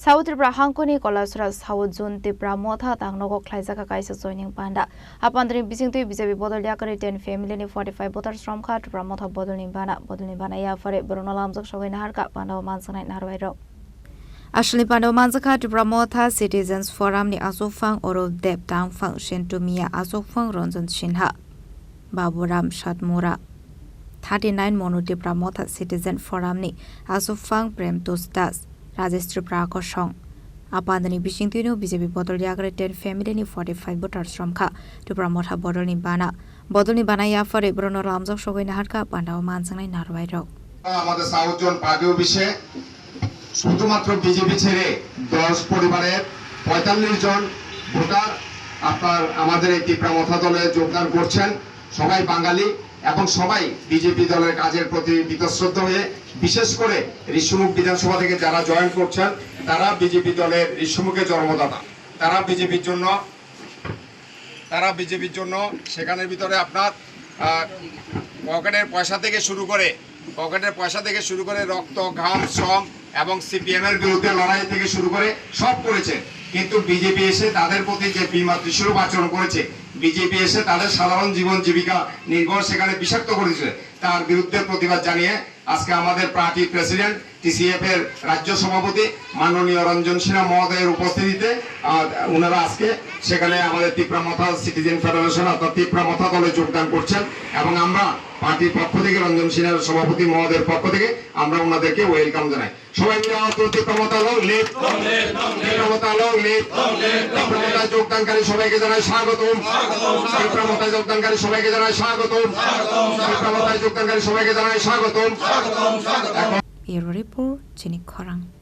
South Tripura Hangkor Kalacherra South Zone Tipra Motha Tangnogo Khlaijakha Kaisa joining Panda. Pandani Bisingtwi BJP Bodol Yakarwi 10 family ni 45 voters Romkha Tipra Motha Bodol Bana Yapaharwi Lamjaksagwi Naharkha Pandao Manjaknai Narowai. Asli Pandao Manjakha Tipra Motha Citizens Forum ni asofang oro dep tang function to Mia asofang ronjon shinha Baburam Shatmura 39 Mono Tipra Motha Citizen Forum ni asofang Prem Tostas Tripura Khorang Pandani Bisingtwi BJP Bodol Yakarwi 10 family ni 45 voters Romkha Tipra Motha Bodol Bana Yapaharwi Lamjaksagwi Naharkha Pandao Manjaknai Narowai আমাদের south zone party অফিসে শুধুমাত্র BJP ছেড়ে 10 পরিবারের 45 জন voter আপনার আমাদের এই ত্রিপুরা মথা দলে যোগদান করছেন সবাই বাঙালি এবং সবাই বিজেপি দলের কাজের প্রতি বিতশ্রদ্ধ হয়ে বিশেষ করে ঋষিমুখ বিধানসভা থেকে যারা জয়েন করছেন তারা বিজেপি দলের ঋষিমুখে জন্মদাতা তারা বিজেপির জন্য সেখানের ভিতরে আপনার পকেটের পয়সা থেকে শুরু করে রক্ত ঘাম শ্রম এবং সিপিএম এর বিরুদ্ধে লড়াই থেকে শুরু করে সব করেছে কিন্তু বিজেপি এসে তাদের প্রতি যে বিমাতৃস্বরূপ আচরণ করেছে বিজেপি এসে তাদের সাধারণ জীবন জীবিকা নির্ভর সেখানে বিষাক্ত করেছে তার বিরুদ্ধে প্রতিবাদ জানিয়ে আজকে আমাদের পার্টি প্রেসিডেন্ট টিসিএফ এর রাজ্য সভাপতি মাননীয় রঞ্জন সিনহা মহোদয়ের উপস্থিতিতে ওনারা আজকে সেখানে আমাদের ত্রিপুরা মথা সিটিজেন ফেডারেশন অর্থাৎ ত্রিপুরা মথা দলে যোগদান করছেন এবং আমরা পার্টির পক্ষ থেকে রঞ্জন সিনহার সভাপতি মহোদয়ের পক্ষ থেকে আমরা ওনাদেরকে ওয়েলকাম জানাই সবাই মিলে ত্রিপুরা মথা লং লিভ ত্রিপুরা মথায় যোগদানকারী সবাইকে জানাই স্বাগতম ত্রিপুরা মথায় যোগদানকারী সবাইকে জানাই স্বাগতম ত্রিপুরা মথায় যোগদানকারী সবাইকে জানাই স্বাগতম Bureau Report, Chini Khorang.